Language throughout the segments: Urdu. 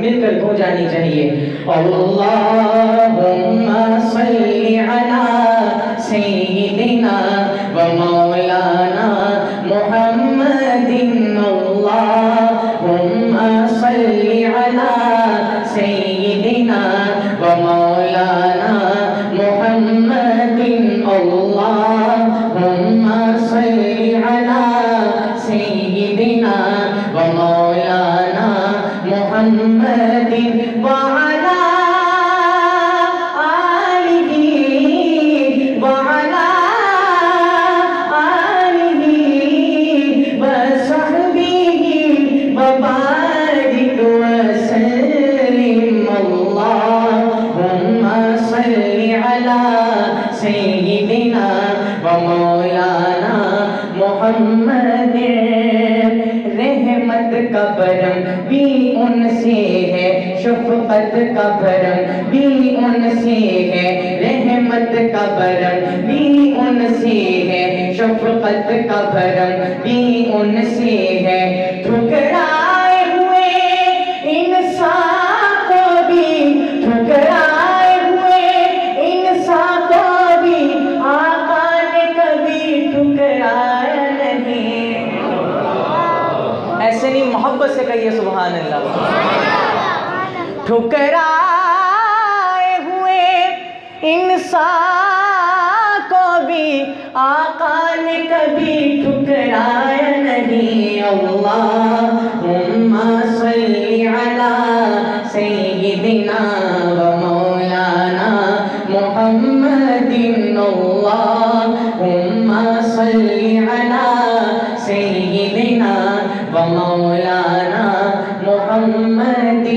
مل کر گونجانی چاہیے. اللہم صلی علی سیدنا و مولانا محمد. اللہم صلی علی سیدنا و مولانا محمد. اللہم صلی علی سیدنا و مولانا محمد وعلا آلہ وعلا آلہ وصحبہ وبارک وسلم. اللہم صلی علی سیدنا و مولانا محمد. رحمت کا برم بھی ان سے ہے, شفقت کا برم بھی ان سے ہے. رحمت کا برم بھی ان سے ہے, شفقت کا برم بھی ان سے ہے. ٹھکرائے ہوئے انسان کو بھی, ٹھکرائے ہوئے انسان کو بھی آقا نے کبھی ٹھکرایا نہیں. ایسے نہیں, محبت سے کہیے سبحان اللہ. ٹھکرائے ہوئے انسان کو بھی آقا نے کبھی ٹھکرایا نہیں. اللہم صلی علی سیدنا و مولانا محمد. اللہم صلی علی سیدنا و مولانا محمد.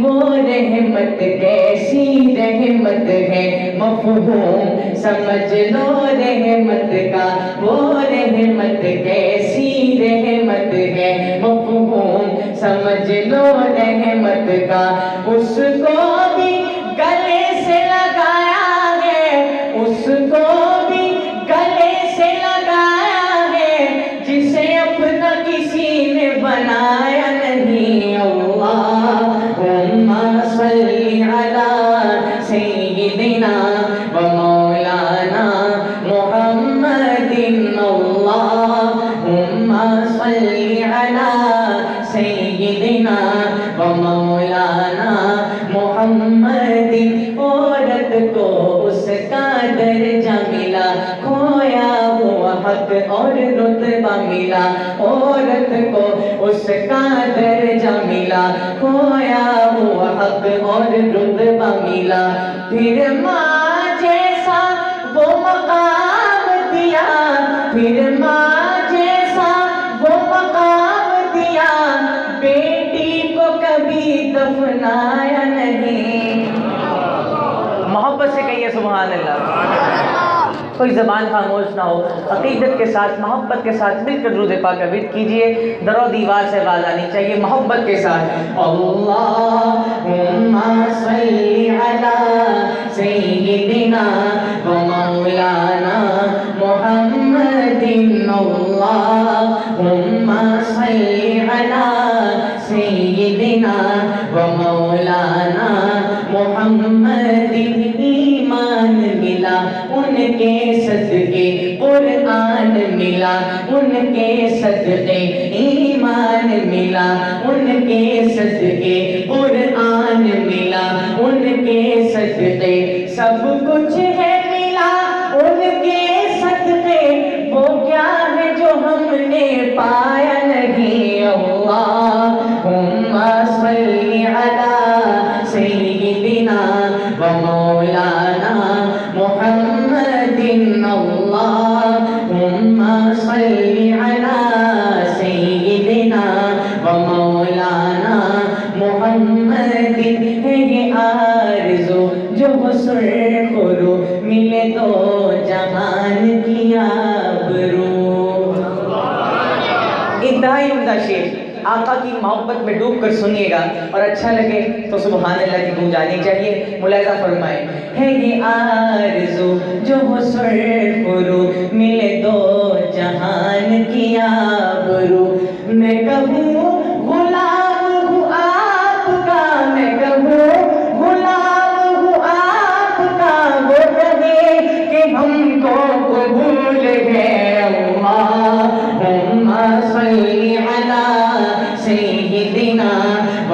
وہ رحمت کیسی رحمت ہے, مفہوم سمجھ لو رحمت کا. وہ رحمت کیسی رحمت ہے, مفہوم سمجھ لو رحمت کا. اس کو بھی گلے سے لگایا ہے, اس کو بھی گلے سے لگایا ہے, جسے اپنا کسی نے بنایا نہیں. اللہم صلی علی سیدنا و مولانا محمد. اللہم صلی علی سیدنا و مولانا محمد. عورت کو اس کا درجہ ملا, کھویا ہوا حق اور رتبہ ملا. عورت کو اس کا درجہ ملا, کھویا ہوا حق اور رتبہ ملا. پھر ماں جیسا وہ مقام دیا, پھر ماں جیسا وہ مقام دیا, بیٹی کو کبھی دفنایا نہیں. محبت سے کہیے سبحان اللہ. کوئی زبان خاموش نہ ہو, عقیدت کے ساتھ محبت کے ساتھ مل کر درود پاک کا ورد کیجئے. در و دیوار سے آواز آنی چاہیے محبت کے ساتھ. اللہم صلی علی سیدنا و مولانا محمد. اللہم صلی علی سیدنا و مولانا محمد. ایمان ملا ان کے صدقے, قرآن ملا ان کے صدقے. ایمان ملا ان کے صدقے, قرآن ملا ان کے صدقے. سب کچھ ہے ملا ان کے صدقے, وہ کیا ہے جو ہم نے پایا نہیں. اللہم صلی علی سیدنا و مولانا محمد. اللہم صلی علی سیدنا و مولانا محمد. ہے یہ آرزو جو سرخرو ملے تو جہان کی آبرو. انتہائی عمدہ شعر, آقا کی محبت میں ڈوب کر سنیے گا, اور اچھا لگے تو سبحان اللہ کی گونجانی چاہیے. ملاحظہ فرمائیں. ہے یہ آرزو جو سرخرو ملے دو جہان کی آبرو. میں کہوں غلام ہوں آپ کا, میں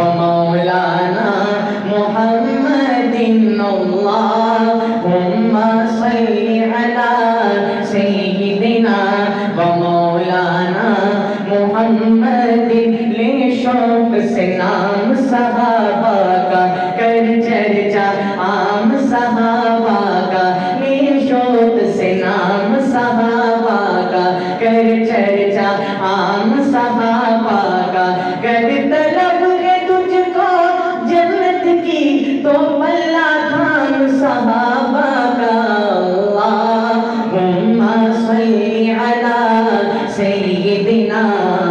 ومولانا محمد اللهم صل على سيدنا ومولانا محمد لے شوق سے نام صحابہ کا کر چرچا عام صحابہ کا لے شوق سے نام صحابہ کا کر چرچا عام صحابہ کا گر طلب ہے تجھ کو جنت کی تو پلہ تھام صحابہ کا اللہم صلی علی سیدنا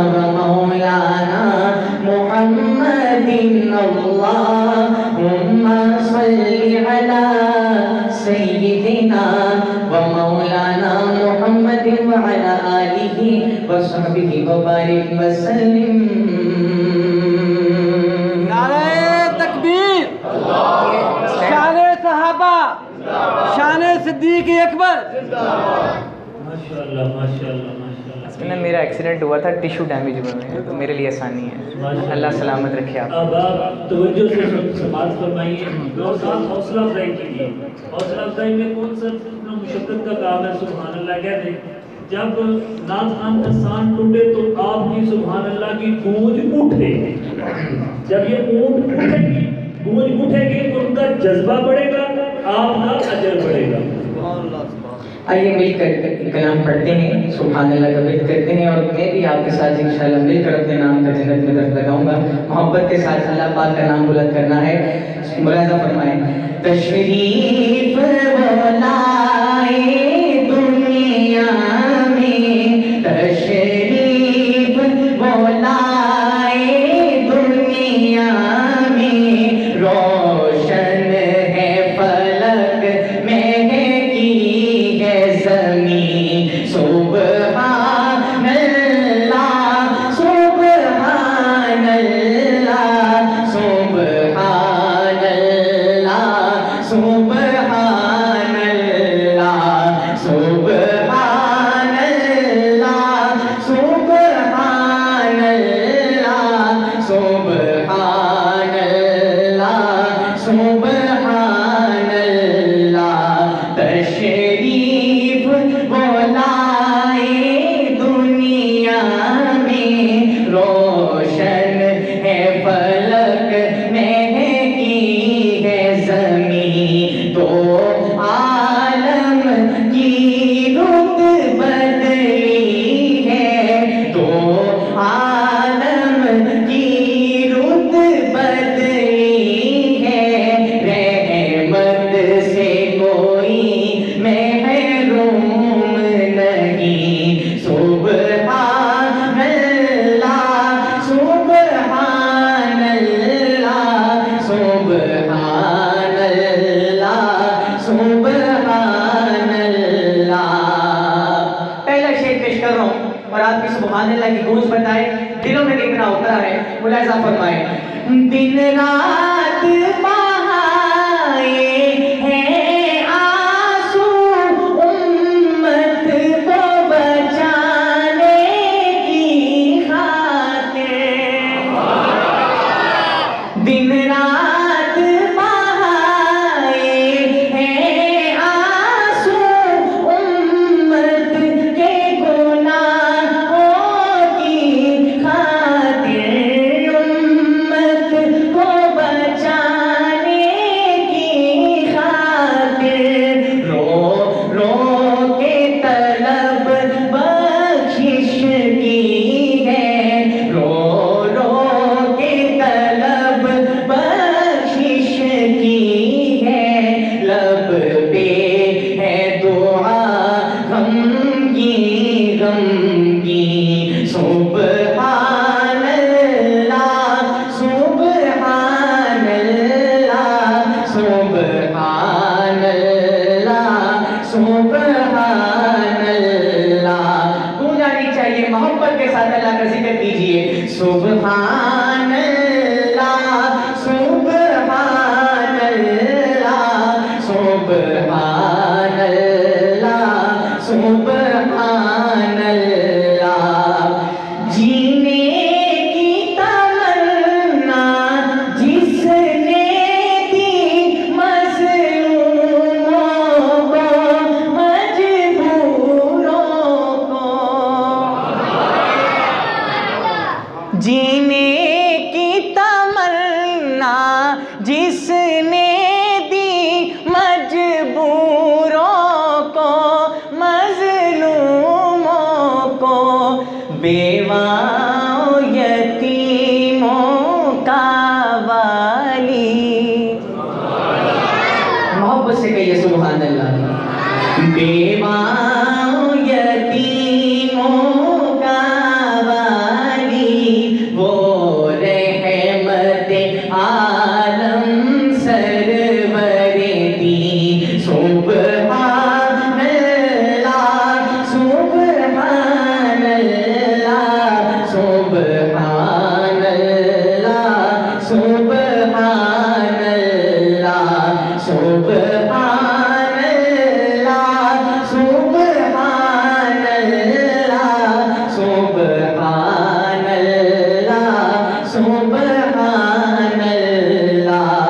و مولانا محمد اللہم صلی علی سیدنا و مولانا محمد وعلى آلہ وصحبہ وبارک وسلم. نعرہ تکبیر، شان صحابہ، شان صدیق اکبر. ماشاءاللہ ماشاءاللہ ماشاءاللہ. اصل میں میرا ایکسیڈنٹ ہوا تھا، ٹیشو ڈیمیج ہوئے ہیں، تو میرے لیے آسانی ہے. اللہ سلامت رکھے آپ. اب آپ توجہ سے سماعت فرمائیے اور ساتھ حوصلہ افزائی کیجیے. حوصلہ افزائی میں کون سا مشقت کا کام ہے؟ سبحان اللہ کہتے ہیں جب نعت خوان کا سان ٹوٹے تو آپ کی سبحان اللہ کی گونج اٹھے. جب یہ اونٹ اٹھے گی، گونج اٹھے گی تو ان کا جذبہ بڑھے گا، آپ کا اجر بڑھے گا. آئیے مل کر کلام پڑھتے ہیں، سبحان اللہ کا ذکر کرتے ہیں، اور میں بھی آپ کے ساتھ انشاءاللہ مل کر اپنے نام کا جنت میں درخت لگاؤں گا. محبت کے ساتھ اللہ پاک کا نام بلند کرنا ہے. ملاحظہ فرمائیں. تشریف لائے دنیا میں، تشریف لائے دنیا میں، روشن ہے فلک مہنگی ہے زمین. سبحان اللہ سبحان اللہ سبحان اللہ سبحان اللہ سبحان اللہ سبحان اللہ سبحان اللہ سبحان اللہ. تشریف لائے دنیا میں، روشن ہے فلک مہنگی ہے زمین. تو عالم کی رت بدلی ہے، تو عالم کی رت بدلی ہے. رحمت سے کوئی محروم نہیں. سبحان اللہ سبحان اللہ سبحان اللہ سبحان اللہ. پہلا شعر پیش کر رہا ہوں اور آپ کی سبحان اللہ کی گونج بتائے دلوں میں کتنا اترا ہے. ملاحظہ فرمائیں. دن رات بہائے ہیں آنسو امت کو بچانے کی خاطر. دن رات بہائے ہیں آنسو امت کے گناہوں کی خاطر. امت کو بچانے کی خاطر رو رو کے طلب بخشش کی ہے. رو رو کے طلب بخشش والی. محبت سے کہیے سبحان اللہ. بیواؤں یتیموں کا والی وہ رحمت عالم سرور دی. سبحان اللہ سبحان اللہ سبحان اللہ سبحان اللہ سبحان اللہ سبحان اللہ سبحان اللہ سبحان اللہ.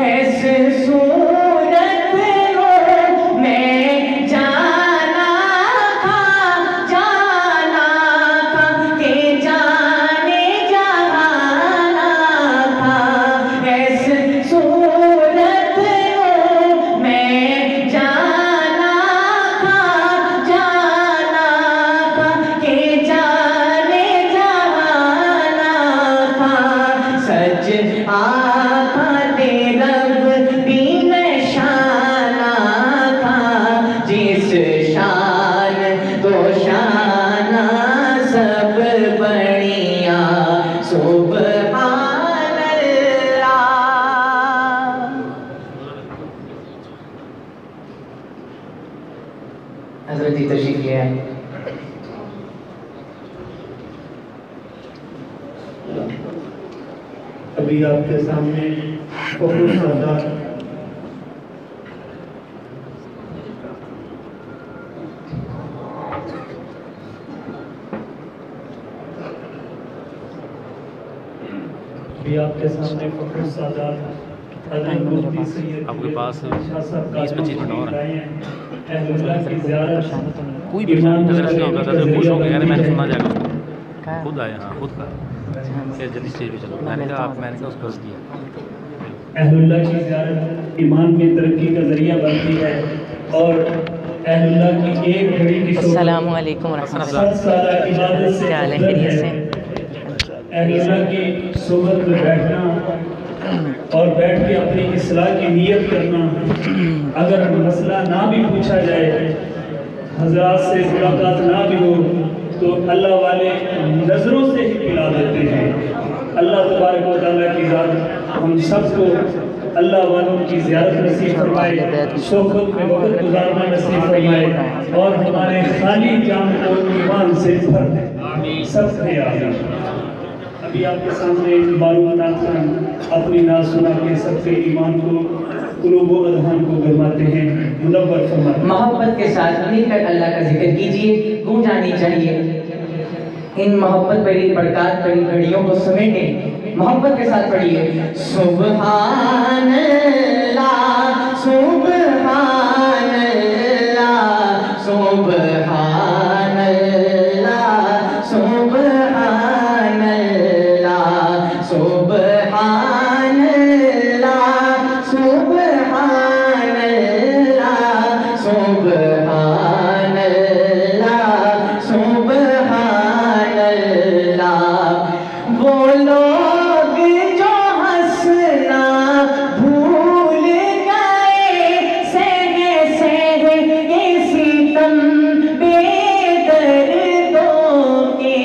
ایسے صورت میں جانا تھا کہ جانے جہانا تھا. ایسے صورت میں جانا تھا کہ جانے جہانا تھا. سچ آقا رب بھی نشانہ تھا. جس شان تو شانہ سب بڑھیا سبحان اللہ. حضرت جی تشریف لے آئے. ابھی آپ کے سامنے فخر سردار حضرت مفتی سید آپ کے پاس شاہ صاحب 20-25 منٹ اور ہیں. اہل اللہ کی زیارت کوئی بھی نظر سے ہوگا تو خوش ہو گیا یار میں نے سنا جائے گا اس کو. خود آیا ہاں خود کا کہ جلدی اسٹیج پہ چلو. میں نے کہا اس کو دیا. اہل اللہ کی زیارت ایمان میں ترقی کا ذریعہ بنتی ہے اور اہل اللہ کی ایک گھڑی کی السلام علیکم ورحمۃ اللہ. 7 سالہ عبادت سے کیا حال ہے؟ افضل خیریت سے؟ ہے. اہل اللہ کی صحبت میں بیٹھنا اور بیٹھ کے اپنی اصلاح کی نیت کرنا. اگر مسئلہ نہ بھی پوچھا جائے حضرات سے ملاقات نہ بھی ہو تو اللہ والے نظروں سے ہی پلا دیتے ہیں. اللہ تبارک و تعالیٰ کی ذات ہم سب کو اللہ والوں کی زیارت نصیب فرمائے, صحبت میں وقت گزارنا نصیب فرمائے اور ہمارے خالی جان کو ایمان سے بھر دے. سب سے آمین. ابھی آپ کے سامنے معروف نعت خان اپنی نعت سنا کے سب کے ایمان کو قلوب و اذہان کو گرماتے ہیں. منور فرمائے. محبت کے ساتھ مل کر اللہ کا ذکر کیجیے, گونج آنی چاہیے. ان محبت بھری برکات بھری گھڑیوں کو سمیٹیں. محبت کے ساتھ پڑھیے سبحان اللہ سبحان اللہ سبحان اللہ سبحان اللہ سبحان اللہ سبحان اللہ سبحان اللہ سبحان اللہ. وہ لوگ جو ہنسنا بھول گئے سہے سہے کے ستم بے دردوں کے.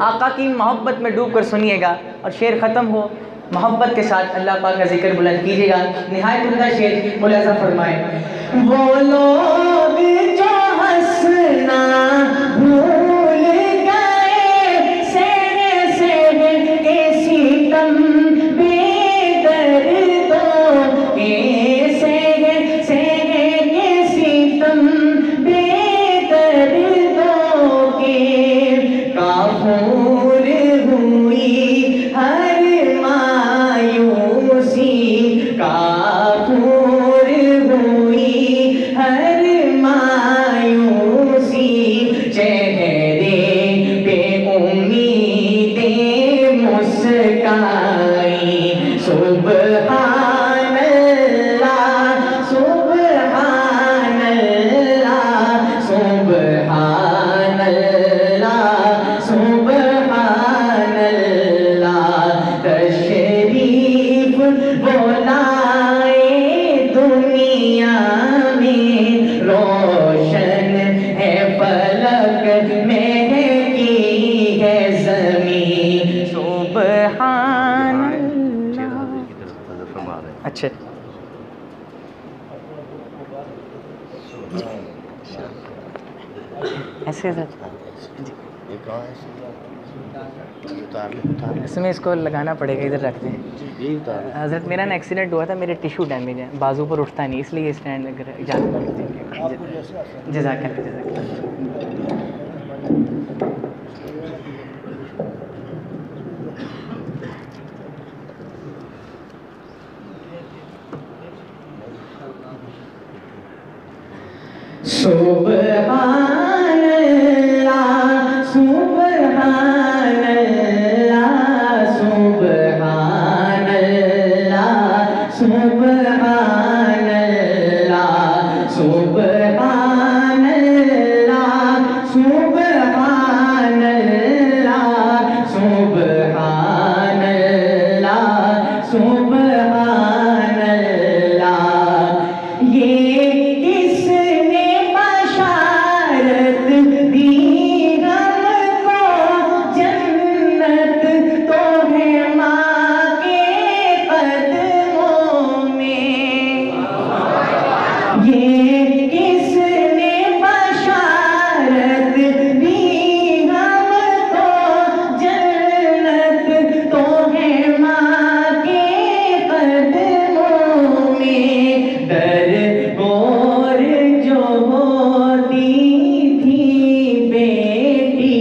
آقا کی محبت میں ڈوب کر سنیے گا اور شعر ختم ہو محبت کے ساتھ اللہ پاک کا ذکر بلند کیجیے گا. نہایت عمدہ شعر ملاحظہ فرمائے. وہ لوگ جو ہنسنا بھول گئے سہے سہے کے ستم بے دردوں کے سہے سہے کے ستم بے دردوں کے. کافور ہوئی ہر مایوسی کافور ہوئی ہر مایوسی. چہرے پہ امیدیں مسکائی. سبحان اللہ سبحان اللہ سبحان اللہ سبحان اللہ سبحان اللہ. اچھا ایسے اس میں اس کو لگانا پڑے گا, ادھر رکھتے ہیں. حضرت میرا نا ایکسیڈنٹ ہوا تھا, میرے ٹیشو ڈیمیج ہے, بازو پر اٹھتا نہیں, اس لیے اسٹینڈ اجازت کر دیں گے. جزاک اللہ. سبحان اللہ سبحان اللہ سبحان اللہ سبحان اللہ سبحان اللہ سبحان اللہ سبحان اللہ سبحان اللہ. یہ کس نے بشارت دی ہم کو جنت تو ہے ماں کے قدموں میں. یہ کس نے بشارت دی ہم کو جنت تو ہے ماں کے قدموں میں. در گور جو ہوتی تھی بیٹی,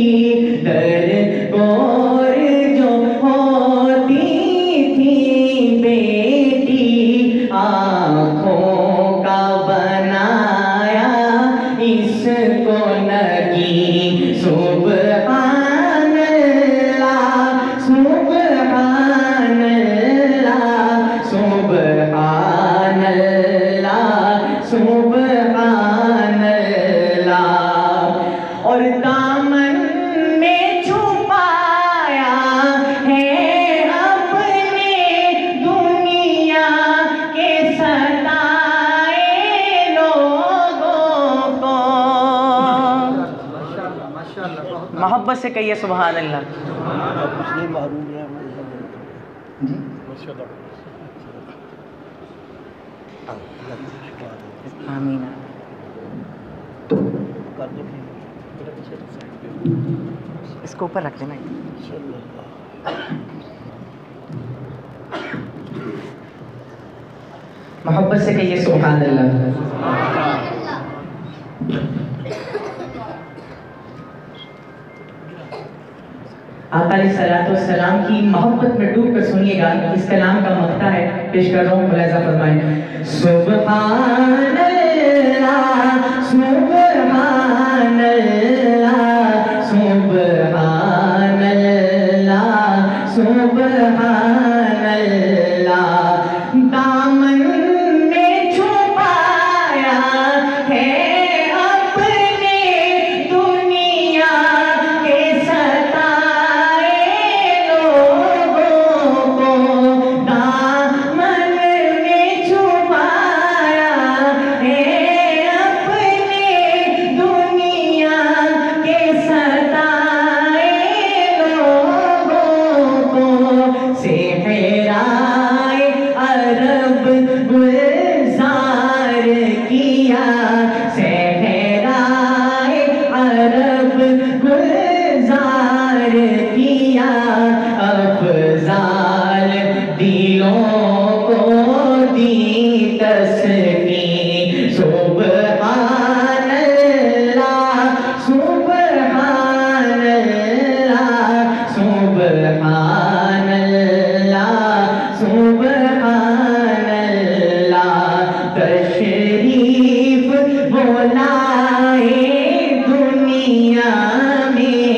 در گور جو ہوتی تھی بیٹی, آنکھوں کا بنایا اس کو نگی. سبحان اللہ سبحان اللہ سبحان اللہ سبحان اللہ. اور دامن میں چھپایا ہے اپنے دنیا کے ستائے لوگوں کو. محبت سے کہیے سبحان اللہ. آمین. اس کو اوپر رکھ دینا. محبت سے کہیے سبحان اللہ. آقا علیہ الصلوۃ والسلام کی محبت میں ڈوب کر سنیے گا. اس کلام کا مقطع ہے, پیش کر رہا ہوں, ملاحظہ فرمائیں. سبحان اللہ سبحان اللہ سبحان اللہ سبحان اللہ. دامن میں چھپایا ہے اپنے دنیا کے ستائے لوگوں کو. دامن میں چھپایا ہے اپنے دنیا کے ستائے لوگوں کو. صحرائے عرب گلزار کیا, صحرائے عرب گلزار کیا. افضال دلوں کو دی تسکین. سبحان اللہ سبحان اللہ سبحان اللہ سبحان اللہ. تشریف بلائے دنیا میں,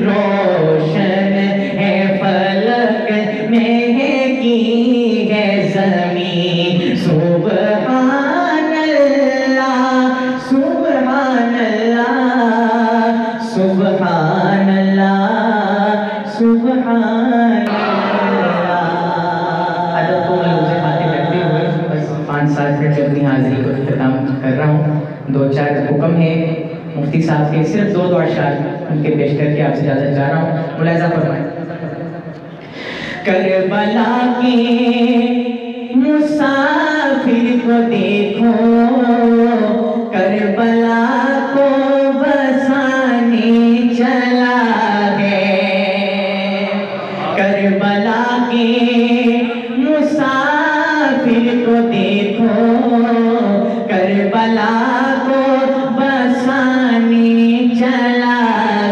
روشن ہے فلک مہکی ہے زمین. سبحان اللہ سبحان اللہ سبحان اللہ سبحان اللہ. ادب کو ملوز خاطر رکھتے ہوئے بس 5-7 منٹ اپنی حاضری کو اختتام کر رہا ہوں. 2-4 حکم ہیں مفتی صاحب کے, صرف 2 اشعار ان کے پیش کر کے آپ سے اجازت چاہ رہا ہوں. ملاحظہ فرمائیں. کربلا کے مسافر کو دیکھو کربلا کو بسانے چلا ہے کربلا کے مسافر کو دیکھو کربلا کو بسانے چلا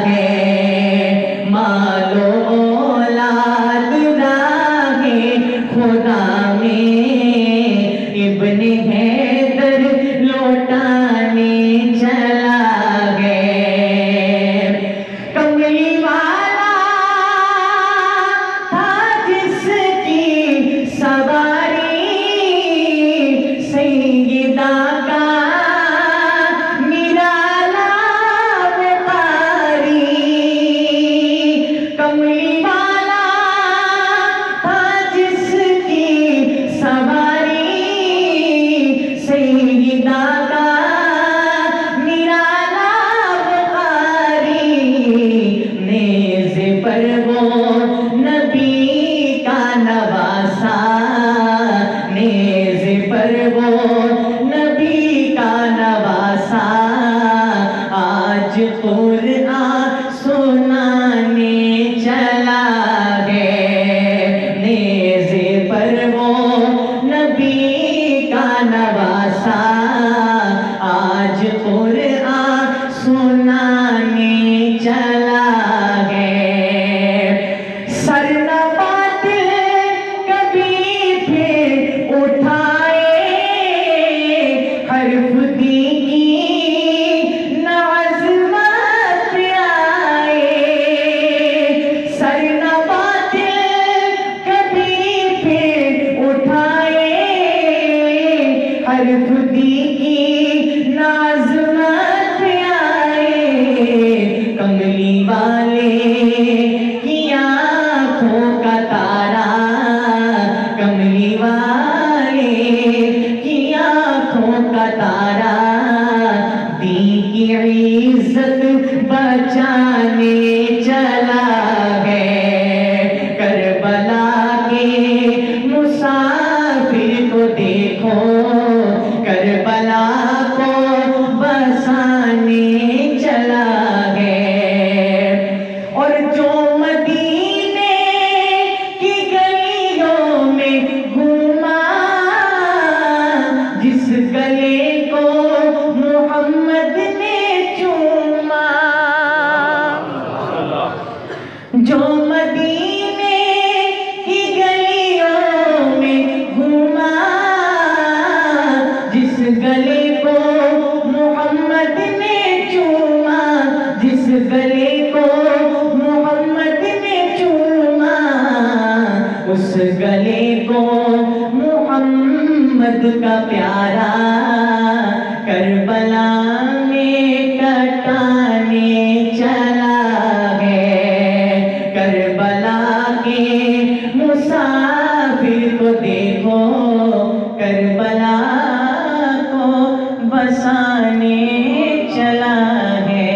ہے مال و اولاد راہ خدا میں ابن حیدر لوٹانے چلا ہے کملی والا تھا جس کی سواری سیدہ کا نرالا بخاری کملی والا تھا جس کی سواری سیدہ کا نرالا بخاری نیز پر وہ نبی کا نواسا نیز پر وہ نبی کا نواسا آج قرآن سنانے چلا ہے نیز پر وہ نبی کا نواسا آج قرآن سنانے چلا ہے سر نہ باطل کبھی پھر اٹھائے حرف دی کی نہ عظمت آئے سر نہ باطل کبھی پھر اٹھائے حرف دی کی نہ عظمت آئے کملی والے کی آنکھوں کا تارا کملی والے کی آنکھوں کا تارا دین کی عزت بچانے چلا ہے کربلا کے مسافر کو دیکھو کربلا کو بسانے چلا ہے اور جو مدینے کی گلیوں میں گھوما جس گلے کو محمد نے چوما جو مدینے کی گلیوں میں گھوما جس گلے کو محمد نے چوما جس گلے کو محمد نے چوما اس گلے کو محمد کا پیارا کربلا میں کٹانے چلا ہے کربلا کے مسافر کو دیکھو کربلا کو بسانے چلا ہے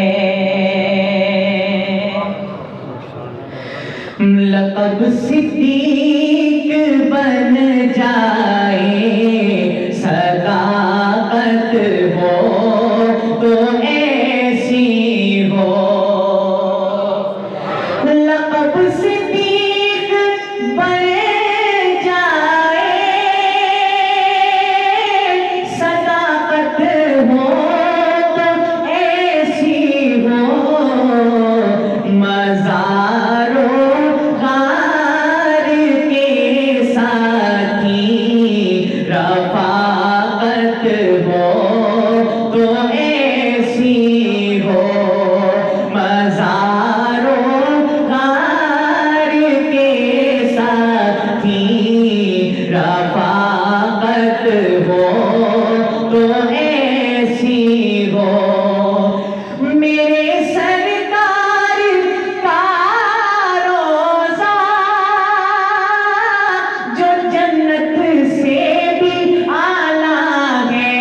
لقب صدیق بن جائے صداقت ہو تو ایسی ہو لقب صدیق بن جائے صداقت ہو تو ایسی ہو مزاروں غار کے ساتھی رفاقت ہو تو ایسی ہو مزاروں غار کے ساتھی رفاقت ہو تو ایسی ہو میرے سرکار کا روزہ جو جنت سے بھی اعلیٰ ہے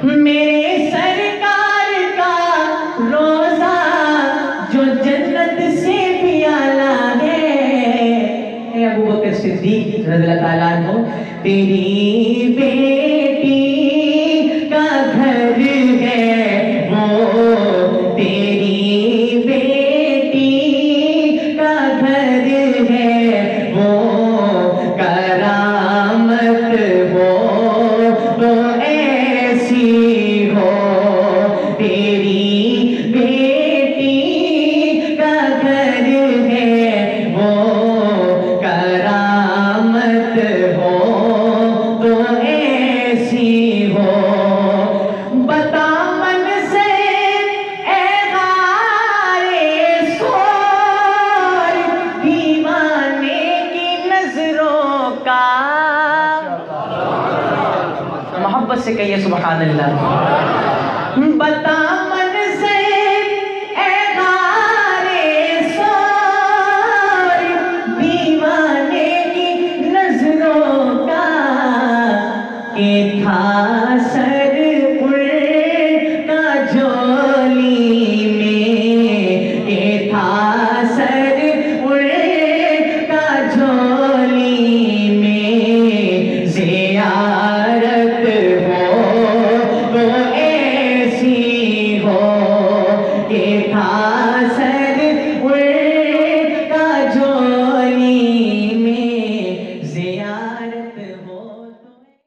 میرے سرکار کا روزہ جو جنت سے بھی اعلیٰ صدیق رضی اللہ تعالیٰ عنہ تیری بیٹی کا گھر ہے وہ، تیری بیٹی کا گھر ہے وہ، کرامت ہو تو ایسی ہو، تیری بیٹی کا گھر ہے وہ، کرامت ہو تو ایسی ہو، بتا من سے اے غارِ سور دیوانے کی نظروں کا، محبت سے کہیے سبحان اللہ، بتا